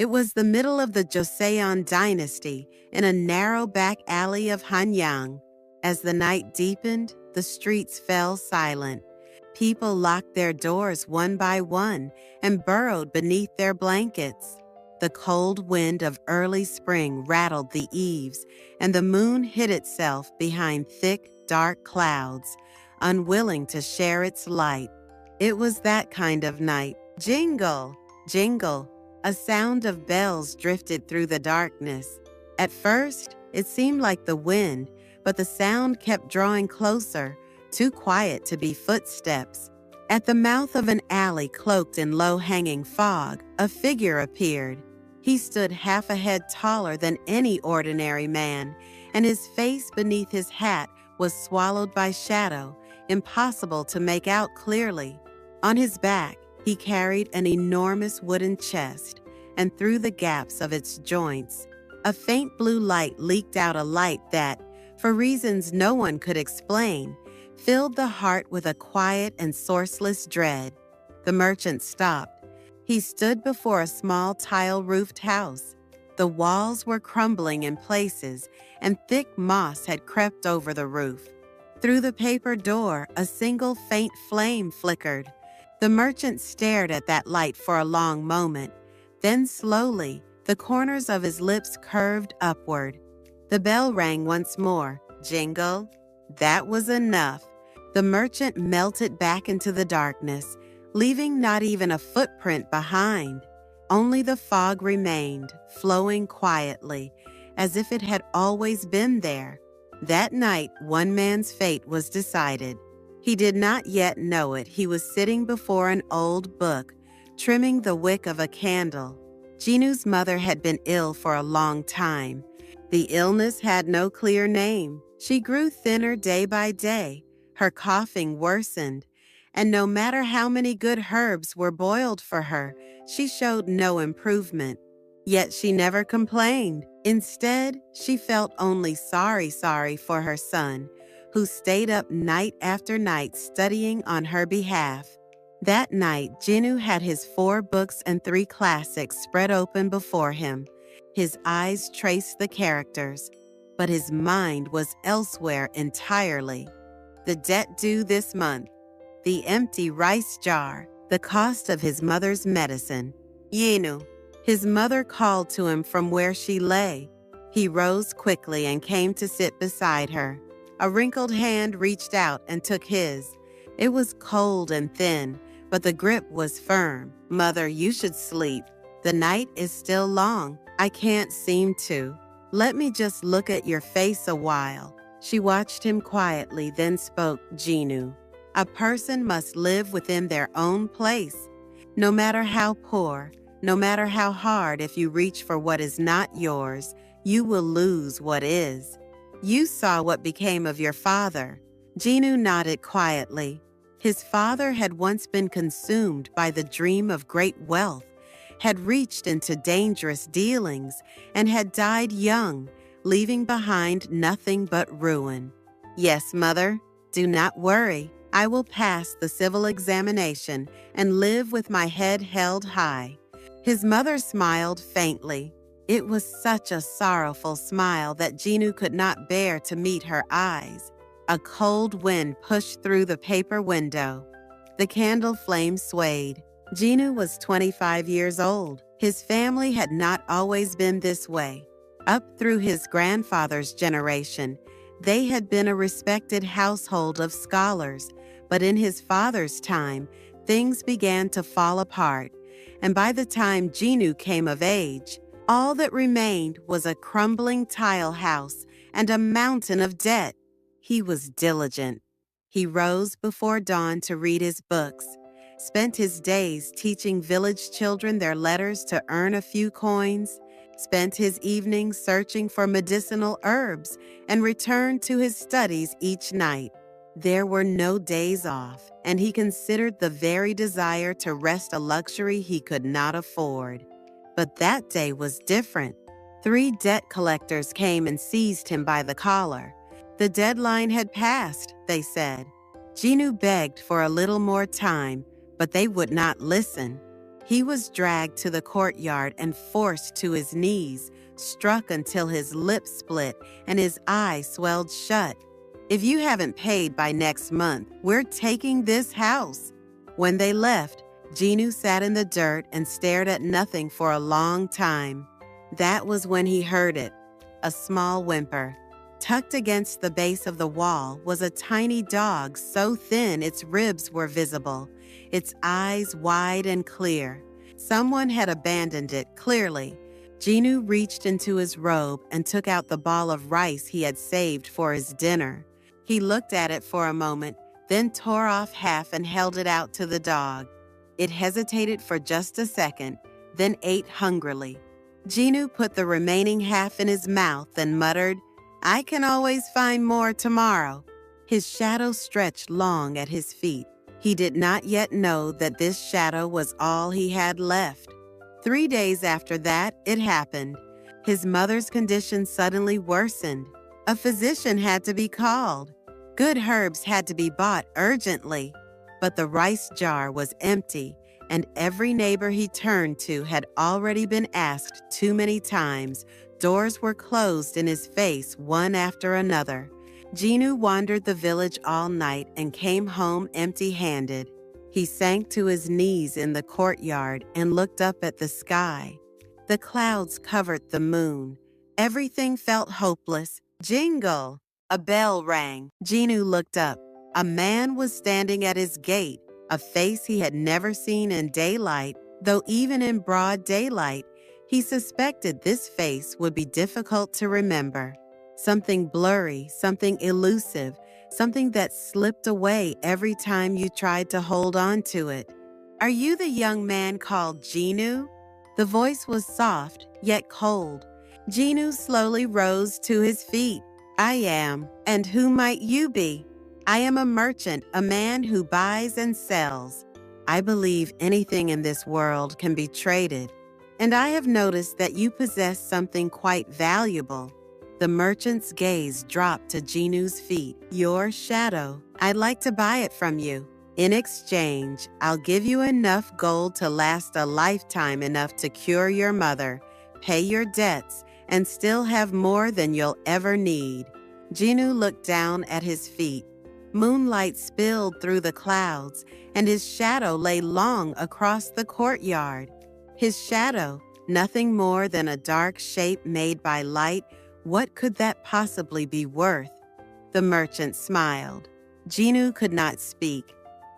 It was the middle of the Joseon dynasty in a narrow back alley of Hanyang. As the night deepened, the streets fell silent. People locked their doors one by one and burrowed beneath their blankets. The cold wind of early spring rattled the eaves, and the moon hid itself behind thick, dark clouds, unwilling to share its light. It was that kind of night. Jingle, jingle. A sound of bells drifted through the darkness. At first, it seemed like the wind, but the sound kept drawing closer, too quiet to be footsteps. At the mouth of an alley cloaked in low-hanging fog, a figure appeared. He stood half a head taller than any ordinary man, and his face beneath his hat was swallowed by shadow, impossible to make out clearly. On his back, he carried an enormous wooden chest, and through the gaps of its joints, a faint blue light leaked out, a light that, for reasons no one could explain, filled the heart with a quiet and sourceless dread. The merchant stopped. He stood before a small tile-roofed house. The walls were crumbling in places, and thick moss had crept over the roof. Through the paper door, a single faint flame flickered. The merchant stared at that light for a long moment. Then slowly, the corners of his lips curved upward. The bell rang once more. Jingle. That was enough. The merchant melted back into the darkness, leaving not even a footprint behind. Only the fog remained, flowing quietly, as if it had always been there. That night, one man's fate was decided. He did not yet know it. He was sitting before an old book, trimming the wick of a candle. Jinu's mother had been ill for a long time. The illness had no clear name. She grew thinner day by day. Her coughing worsened, and no matter how many good herbs were boiled for her, she showed no improvement. Yet she never complained. Instead, she felt only sorry for her son, who stayed up night after night studying on her behalf. That night, Jinu had his 4 books and 3 classics spread open before him. His eyes traced the characters, but his mind was elsewhere entirely. The debt due this month, the empty rice jar, the cost of his mother's medicine. Jinu. His mother called to him from where she lay. He rose quickly and came to sit beside her. A wrinkled hand reached out and took his. It was cold and thin, but the grip was firm. Mother, you should sleep. The night is still long. I can't seem to. Let me just look at your face a while. She watched him quietly, then spoke. Jinu. A person must live within their own place. No matter how poor, no matter how hard, if you reach for what is not yours, you will lose what is. You saw what became of your father. Jinu nodded quietly. His father had once been consumed by the dream of great wealth, had reached into dangerous dealings, and had died young, leaving behind nothing but ruin. Yes, mother, do not worry. I will pass the civil examination and live with my head held high. His mother smiled faintly. It was such a sorrowful smile that Jinu could not bear to meet her eyes. A cold wind pushed through the paper window. The candle flame swayed. Jinu was 25 years old. His family had not always been this way. Up through his grandfather's generation, they had been a respected household of scholars, but in his father's time, things began to fall apart, and by the time Jinu came of age, all that remained was a crumbling tile house and a mountain of debt. He was diligent. He rose before dawn to read his books, spent his days teaching village children their letters to earn a few coins, spent his evenings searching for medicinal herbs, and returned to his studies each night. There were no days off, and he considered the very desire to rest a luxury he could not afford. But that day was different. 3 debt collectors came and seized him by the collar. The deadline had passed, they said. Jinu begged for a little more time, but they would not listen. He was dragged to the courtyard and forced to his knees, struck until his lips split and his eyes swelled shut. "If you haven't paid by next month, we're taking this house." When they left, Jinu sat in the dirt and stared at nothing for a long time. That was when he heard it, a small whimper. Tucked against the base of the wall was a tiny dog so thin its ribs were visible, its eyes wide and clear. Someone had abandoned it, clearly. Jinu reached into his robe and took out the ball of rice he had saved for his dinner. He looked at it for a moment, then tore off half and held it out to the dog. It hesitated for just a second, then ate hungrily. Jinu put the remaining half in his mouth and muttered, "I can always find more tomorrow." His shadow stretched long at his feet. He did not yet know that this shadow was all he had left. 3 days after that, it happened. His mother's condition suddenly worsened. A physician had to be called. Good herbs had to be bought urgently. But the rice jar was empty, and every neighbor he turned to had already been asked too many times. Doors were closed in his face one after another. Jinu wandered the village all night and came home empty-handed. He sank to his knees in the courtyard and looked up at the sky. The clouds covered the moon. Everything felt hopeless. Jingle! A bell rang. Jinu looked up. A man was standing at his gate, a face he had never seen in daylight, though even in broad daylight, he suspected this face would be difficult to remember. Something blurry, something elusive, something that slipped away every time you tried to hold on to it. "Are you the young man called Jinu?" The voice was soft, yet cold. Jinu slowly rose to his feet. "I am. And who might you be?" "I am a merchant, a man who buys and sells. I believe anything in this world can be traded. And I have noticed that you possess something quite valuable." The merchant's gaze dropped to Jinu's feet. "Your shadow. I'd like to buy it from you. In exchange, I'll give you enough gold to last a lifetime, enough to cure your mother, pay your debts, and still have more than you'll ever need." Jinu looked down at his feet. Moonlight spilled through the clouds, and his shadow lay long across the courtyard. His shadow, nothing more than a dark shape made by light. What could that possibly be worth? The merchant smiled. Jinu could not speak.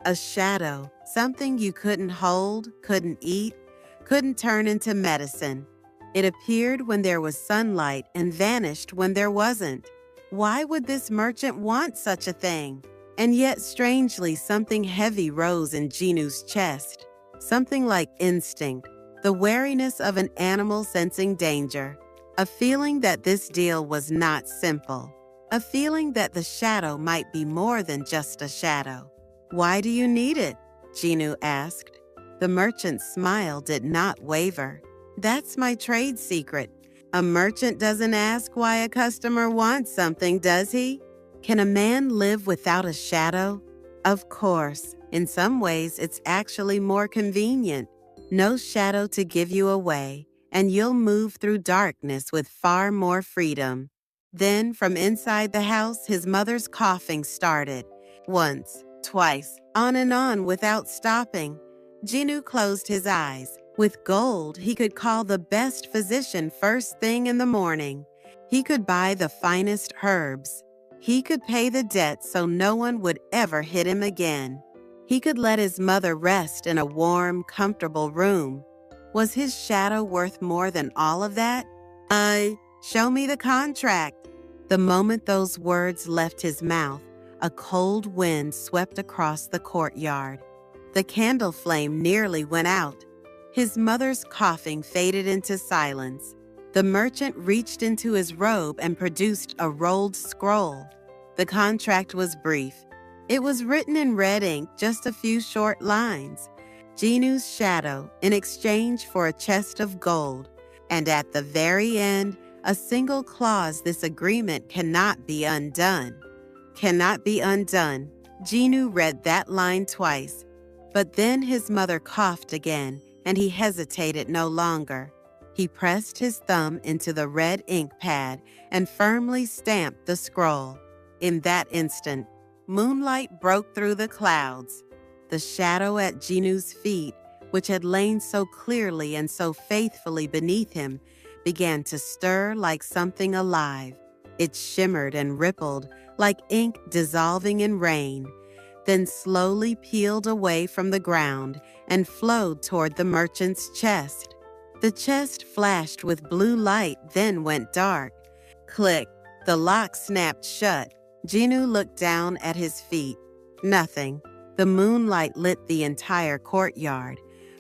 A shadow, something you couldn't hold, couldn't eat, couldn't turn into medicine. It appeared when there was sunlight and vanished when there wasn't. Why would this merchant want such a thing? And yet, strangely, something heavy rose in Jinu's chest. Something like instinct, the wariness of an animal sensing danger. A feeling that this deal was not simple. A feeling that the shadow might be more than just a shadow. "Why do you need it?" Jinu asked. The merchant's smile did not waver. "That's my trade secret. A merchant doesn't ask why a customer wants something, does he? Can a man live without a shadow? Of course, in some ways it's actually more convenient. No shadow to give you away, and you'll move through darkness with far more freedom." Then, from inside the house, his mother's coughing started. Once, twice, on and on without stopping. Jinu closed his eyes. With gold, he could call the best physician first thing in the morning. He could buy the finest herbs. He could pay the debt so no one would ever hit him again. He could let his mother rest in a warm, comfortable room. Was his shadow worth more than all of that? Show me the contract." The moment those words left his mouth, a cold wind swept across the courtyard. The candle flame nearly went out. His mother's coughing faded into silence. The merchant reached into his robe and produced a rolled scroll. The contract was brief. It was written in red ink, just a few short lines. Jinu's shadow in exchange for a chest of gold. And at the very end, a single clause: this agreement cannot be undone. Cannot be undone. Jinu read that line twice. But then his mother coughed again, and he hesitated no longer. He pressed his thumb into the red ink pad and firmly stamped the scroll. In that instant, moonlight broke through the clouds. The shadow at Jinu's feet, which had lain so clearly and so faithfully beneath him, began to stir like something alive. It shimmered and rippled like ink dissolving in rain, then slowly peeled away from the ground and flowed toward the merchant's chest. The chest flashed with blue light, then went dark. Click! The lock snapped shut. Jinu looked down at his feet. Nothing. The moonlight lit the entire courtyard,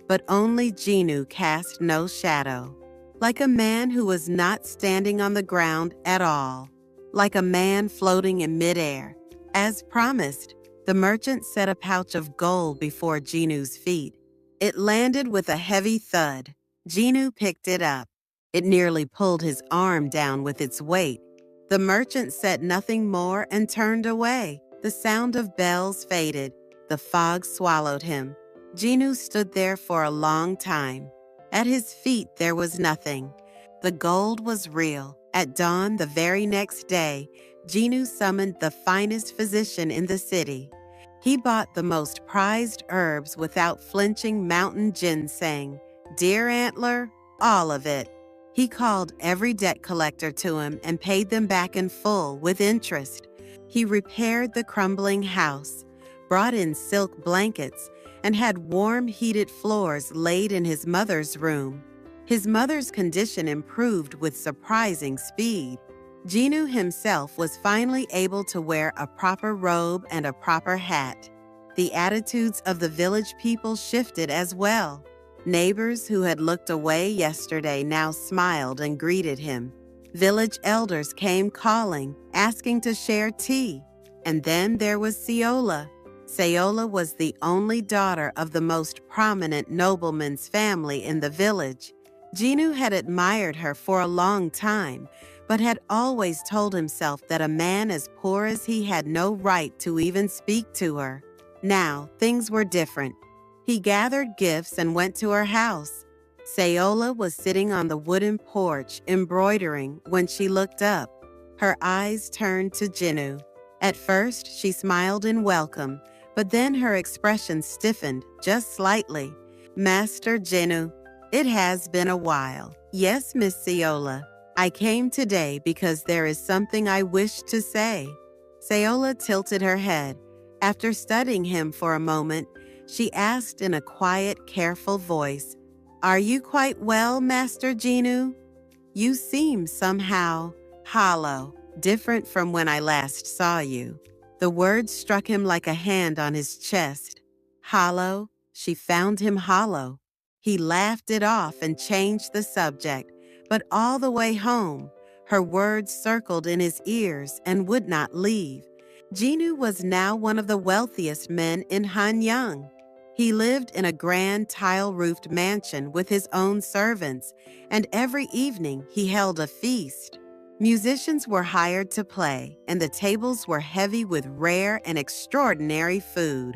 but only Jinu cast no shadow. Like a man who was not standing on the ground at all. Like a man floating in midair. As promised, the merchant set a pouch of gold before Jinu's feet. It landed with a heavy thud. Jinu picked it up. It nearly pulled his arm down with its weight. The merchant said nothing more and turned away. The sound of bells faded. The fog swallowed him. Jinu stood there for a long time. At his feet there was nothing. The gold was real. At dawn the very next day, Jinu summoned the finest physician in the city. He bought the most prized herbs without flinching mountain ginseng, deer antler, all of it. He called every debt collector to him and paid them back in full with interest. He repaired the crumbling house, brought in silk blankets, and had warm heated floors laid in his mother's room. His mother's condition improved with surprising speed. Jinu himself was finally able to wear a proper robe and a proper hat. The attitudes of the village people shifted as well. Neighbors who had looked away yesterday now smiled and greeted him. Village elders came calling, asking to share tea. And then there was Seola. Seola was the only daughter of the most prominent nobleman's family in the village. Jinu had admired her for a long time, but had always told himself that a man as poor as he had no right to even speak to her. Now, things were different. He gathered gifts and went to her house. Seola was sitting on the wooden porch, embroidering, when she looked up. Her eyes turned to Jinu. At first, she smiled in welcome, but then her expression stiffened, just slightly. "Master Jinu, it has been a while." "Yes, Miss Seola. I came today because there is something I wish to say." Seola tilted her head. After studying him for a moment, she asked in a quiet, careful voice, "Are you quite well, Master Jinu? You seem somehow hollow, different from when I last saw you." The words struck him like a hand on his chest. Hollow? She found him hollow. He laughed it off and changed the subject, but all the way home, her words circled in his ears and would not leave. Jinu was now one of the wealthiest men in Hanyang. He lived in a grand tile-roofed mansion with his own servants, and every evening he held a feast. Musicians were hired to play, and the tables were heavy with rare and extraordinary food.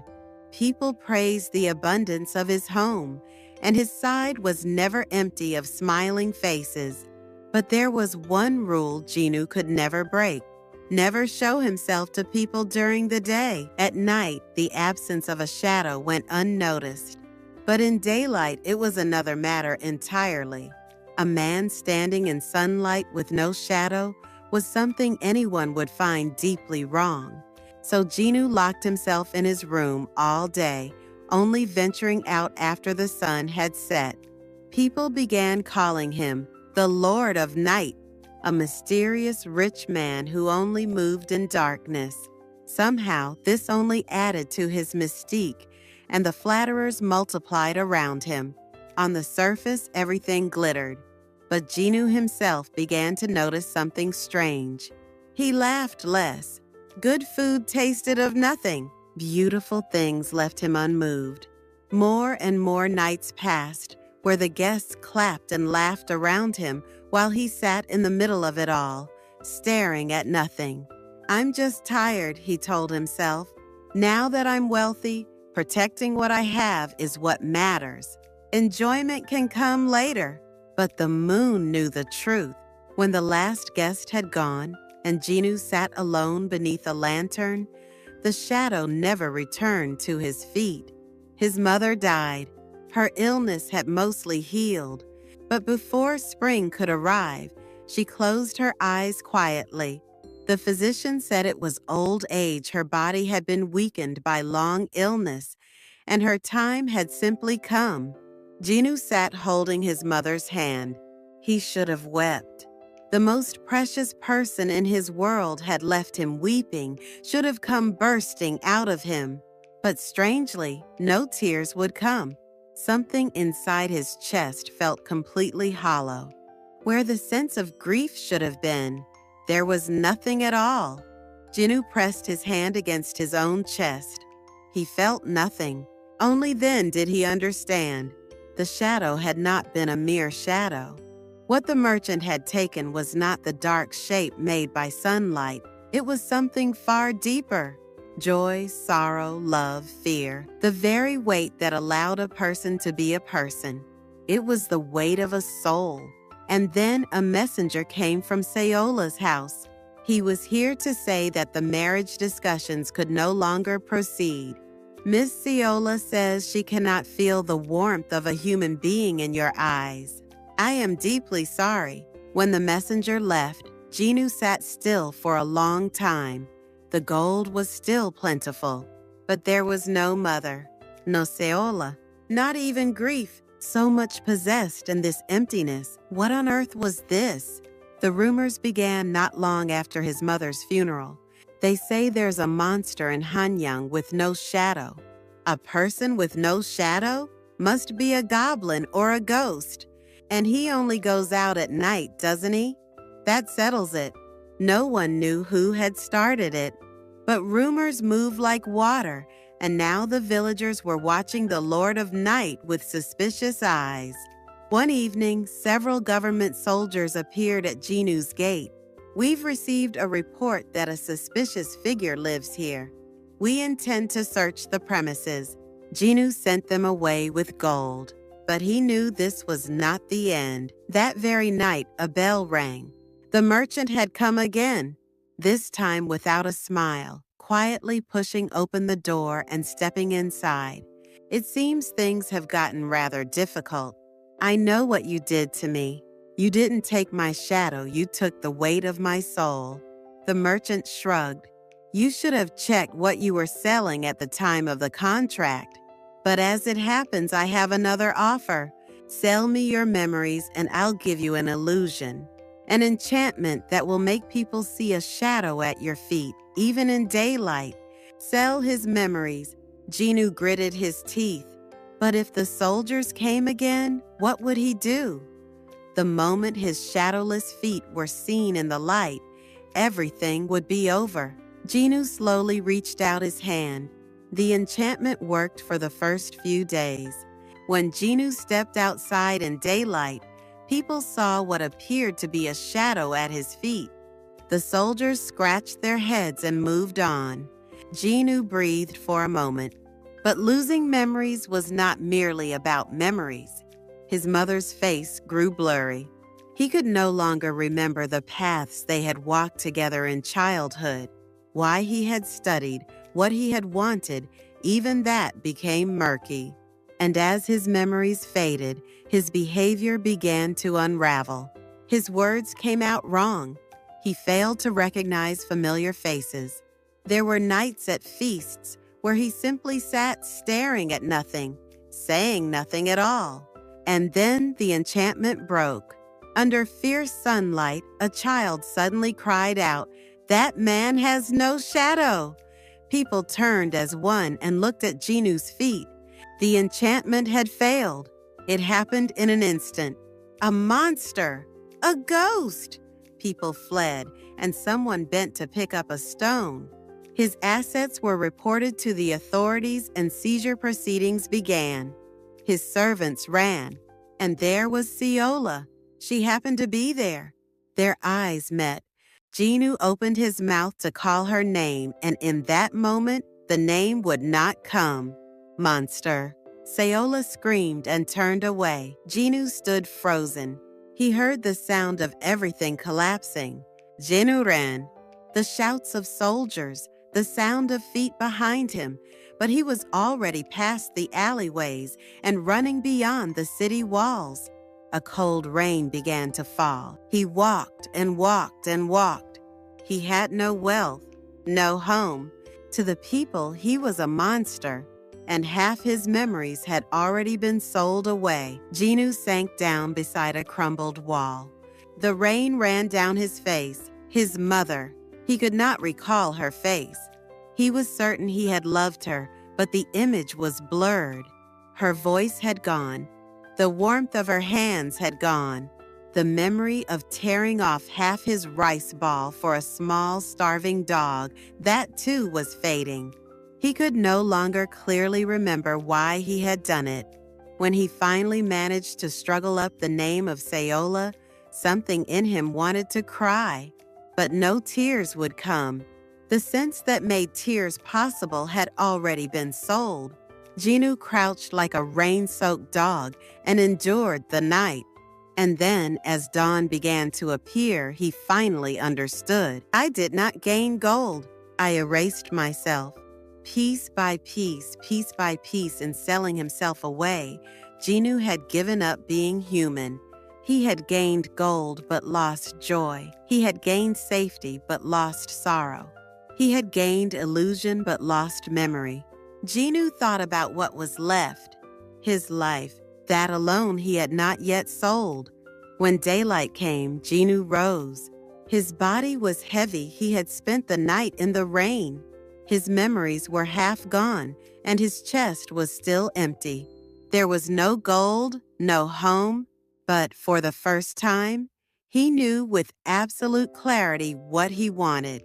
People praised the abundance of his home, and his side was never empty of smiling faces. But there was one rule Jinu could never break. Never show himself to people during the day. At night, the absence of a shadow went unnoticed. But in daylight, it was another matter entirely. A man standing in sunlight with no shadow was something anyone would find deeply wrong. So Jinu locked himself in his room all day, only venturing out after the sun had set. People began calling him the Lord of Night, a mysterious rich man who only moved in darkness. Somehow, this only added to his mystique, and the flatterers multiplied around him. On the surface, everything glittered, but Jinu himself began to notice something strange. He laughed less. Good food tasted of nothing. Beautiful things left him unmoved. More and more nights passed, where the guests clapped and laughed around him while he sat in the middle of it all, staring at nothing. "I'm just tired," he told himself. "Now that I'm wealthy, protecting what I have is what matters." Enjoyment can come later. But the moon knew the truth. When the last guest had gone and Jinu sat alone beneath a lantern, the shadow never returned to his feet. His mother died. Her illness had mostly healed. But before spring could arrive, she closed her eyes quietly. The physician said it was old age. Her body had been weakened by long illness, and her time had simply come. Jinu sat holding his mother's hand. He should have wept. The most precious person in his world had left him weeping, should have come bursting out of him. But strangely, no tears would come. Something inside his chest felt completely hollow. Where the sense of grief should have been, there was nothing at all. Jinu pressed his hand against his own chest. He felt nothing. Only then did he understand. The shadow had not been a mere shadow. What the merchant had taken was not the dark shape made by sunlight. It was something far deeper. Joy, sorrow, love, fear, the very weight that allowed a person to be a person. It was the weight of a soul. And then a messenger came from Seola's house. He was here to say that the marriage discussions could no longer proceed. Miss Seola says she cannot feel the warmth of a human being in your eyes. I am deeply sorry. When the messenger left, Jinu sat still for a long time. The gold was still plentiful, but there was no mother, no Seola, not even grief, so much possessed in this emptiness. What on earth was this? The rumors began not long after his mother's funeral. They say there's a monster in Hanyang with no shadow. A person with no shadow must be a goblin or a ghost. And he only goes out at night, doesn't he? That settles it. No one knew who had started it. But rumors move like water, and now the villagers were watching the Lord of Night with suspicious eyes. One evening, several government soldiers appeared at Jinu's gate. We've received a report that a suspicious figure lives here. We intend to search the premises. Jinu sent them away with gold. But he knew this was not the end. That very night, a bell rang. The merchant had come again, this time without a smile, quietly pushing open the door and stepping inside. It seems things have gotten rather difficult. I know what you did to me. You didn't take my shadow, you took the weight of my soul. The merchant shrugged. You should have checked what you were selling at the time of the contract. But as it happens, I have another offer. Sell me your memories and I'll give you an illusion. An enchantment that will make people see a shadow at your feet, even in daylight. Sell his memories. Jinu gritted his teeth. But if the soldiers came again, what would he do? The moment his shadowless feet were seen in the light, everything would be over. Jinu slowly reached out his hand. The enchantment worked for the first few days. When Jinu stepped outside in daylight, people saw what appeared to be a shadow at his feet. The soldiers scratched their heads and moved on. Jinu breathed for a moment. But losing memories was not merely about memories. His mother's face grew blurry. He could no longer remember the paths they had walked together in childhood, why he had studied, what he had wanted, even that became murky. And as his memories faded, his behavior began to unravel. His words came out wrong. He failed to recognize familiar faces. There were nights at feasts where he simply sat staring at nothing, saying nothing at all. And then the enchantment broke. Under fierce sunlight, a child suddenly cried out, "That man has no shadow!" People turned as one and looked at Jinu's feet. The enchantment had failed. It happened in an instant. A monster! A ghost! People fled, and someone bent to pick up a stone. His assets were reported to the authorities and seizure proceedings began. His servants ran, and there was Seola. She happened to be there. Their eyes met. Jinu opened his mouth to call her name, and in that moment, the name would not come. Monster. Sayola screamed and turned away. Jinu stood frozen. He heard the sound of everything collapsing. Jinu ran. The shouts of soldiers, the sound of feet behind him, but he was already past the alleyways and running beyond the city walls. A cold rain began to fall. He walked and walked and walked. He had no wealth, no home. To the people, he was a monster, and half his memories had already been sold away. Jinu sank down beside a crumbled wall. The rain ran down his face. His mother. He could not recall her face. He was certain he had loved her, but the image was blurred. Her voice had gone. The warmth of her hands had gone. The memory of tearing off half his rice ball for a small, starving dog, that too was fading. He could no longer clearly remember why he had done it. When he finally managed to struggle up the name of Sayola, something in him wanted to cry, but no tears would come. The sense that made tears possible had already been sold. Jinu crouched like a rain-soaked dog and endured the night. And then, as dawn began to appear, he finally understood. I did not gain gold. I erased myself. Piece by piece in selling himself away, Jinu had given up being human. He had gained gold but lost joy. He had gained safety but lost sorrow. He had gained illusion but lost memory. Jinu thought about what was left. His life, that alone he had not yet sold. When daylight came, Jinu rose. His body was heavy. He had spent the night in the rain. His memories were half gone, and his chest was still empty. There was no gold, no home, but for the first time, he knew with absolute clarity what he wanted.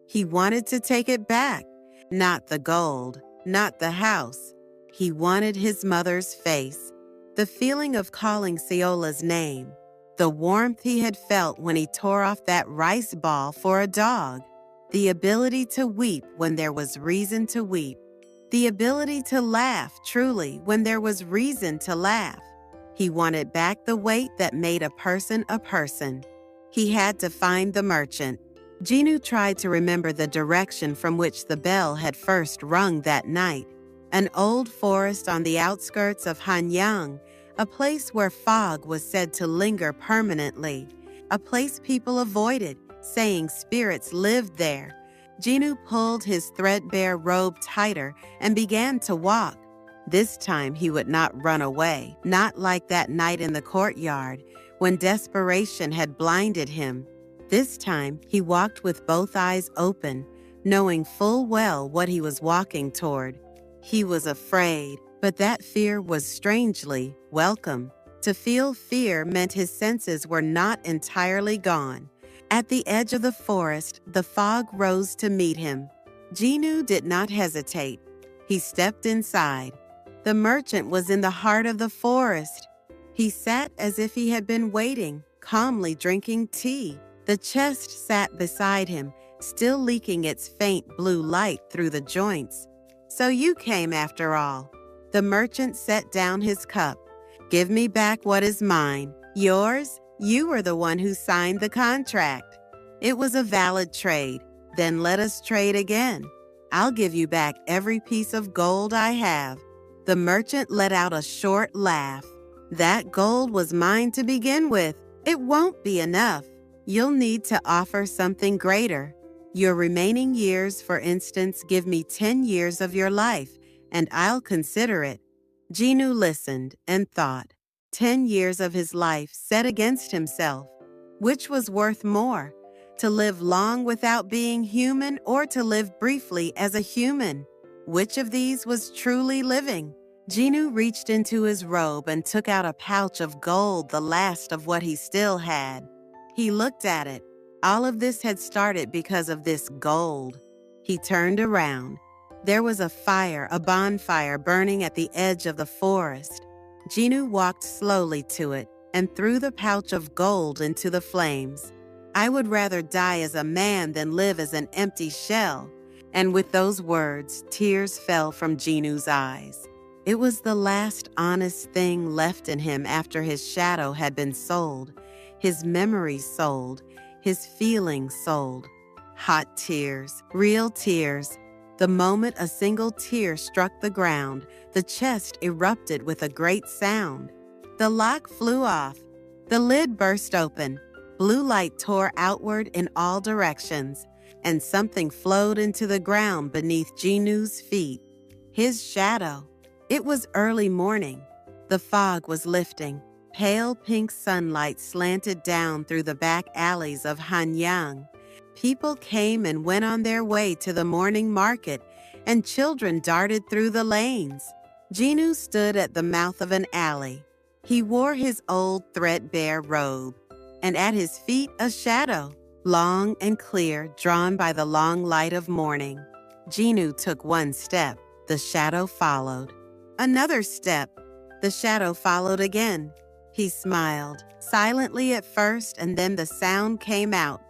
He wanted to take it back, not the gold, not the house. He wanted his mother's face, the feeling of calling Sayola's name, the warmth he had felt when he tore off that rice ball for a dog. The ability to weep when there was reason to weep. The ability to laugh truly when there was reason to laugh. He wanted back the weight that made a person a person. He had to find the merchant. Jinu tried to remember the direction from which the bell had first rung that night. An old forest on the outskirts of Hanyang, a place where fog was said to linger permanently, a place people avoided, saying spirits lived there. Jinu pulled his threadbare robe tighter and began to walk. This time he would not run away, not like that night in the courtyard when desperation had blinded him. This time he walked with both eyes open, knowing full well what he was walking toward. He was afraid, but that fear was strangely welcome. To feel fear meant his senses were not entirely gone. At the edge of the forest, the fog rose to meet him. Jinu did not hesitate. He stepped inside. The merchant was in the heart of the forest. He sat as if he had been waiting, calmly drinking tea. The chest sat beside him, still leaking its faint blue light through the joints. So you came after all. The merchant set down his cup. Give me back what is mine. Yours? You were the one who signed the contract. It was a valid trade. Then let us trade again. I'll give you back every piece of gold I have. The merchant let out a short laugh. That gold was mine to begin with. It won't be enough. You'll need to offer something greater. Your remaining years, for instance, give me 10 years of your life, and I'll consider it. Jinu listened and thought. 10 years of his life set against himself. Which was worth more? To live long without being human or to live briefly as a human? Which of these was truly living? Jinu reached into his robe and took out a pouch of gold, the last of what he still had. He looked at it. All of this had started because of this gold. He turned around. There was a fire, a bonfire burning at the edge of the forest. Jinu walked slowly to it and threw the pouch of gold into the flames. I would rather die as a man than live as an empty shell. And with those words, tears fell from Jinu's eyes. It was the last honest thing left in him after his shadow had been sold, his memories sold, his feelings sold. Hot tears, real tears. The moment a single tear struck the ground, the chest erupted with a great sound. The lock flew off. The lid burst open. Blue light tore outward in all directions, and something flowed into the ground beneath Jinu's feet. His shadow. It was early morning. The fog was lifting. Pale pink sunlight slanted down through the back alleys of Hanyang. People came and went on their way to the morning market, and children darted through the lanes. Jinu stood at the mouth of an alley. He wore his old threadbare robe, and at his feet a shadow, long and clear, drawn by the long light of morning. Jinu took one step. The shadow followed. Another step. The shadow followed again. He smiled, silently at first, and then the sound came out.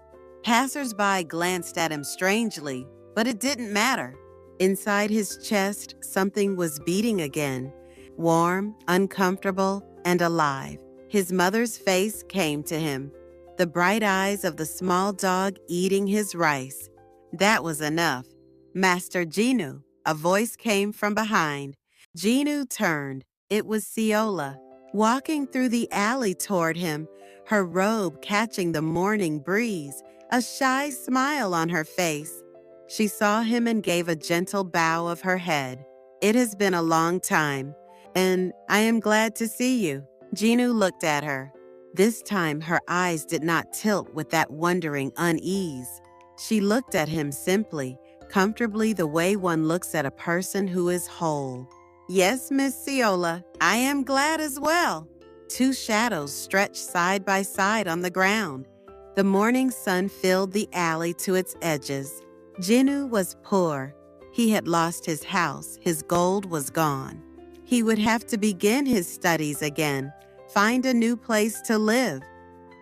Passers-by glanced at him strangely, but it didn't matter. Inside his chest, something was beating again, warm, uncomfortable, and alive. His mother's face came to him, the bright eyes of the small dog eating his rice. That was enough. Master Jinu, a voice came from behind. Jinu turned. It was Ciola, walking through the alley toward him, her robe catching the morning breeze, a shy smile on her face. She saw him and gave a gentle bow of her head. It has been a long time, and I am glad to see you. Jinu looked at her. This time her eyes did not tilt with that wondering unease. She looked at him simply, comfortably, the way one looks at a person who is whole. Yes, Miss Ciola, I am glad as well. Two shadows stretched side by side on the ground. The morning sun filled the alley to its edges. Jinu was poor. He had lost his house. His gold was gone. He would have to begin his studies again, find a new place to live.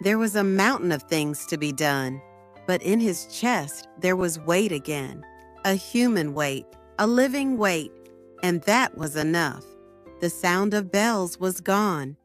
There was a mountain of things to be done, but in his chest there was weight again, a human weight, a living weight, and that was enough. The sound of bells was gone.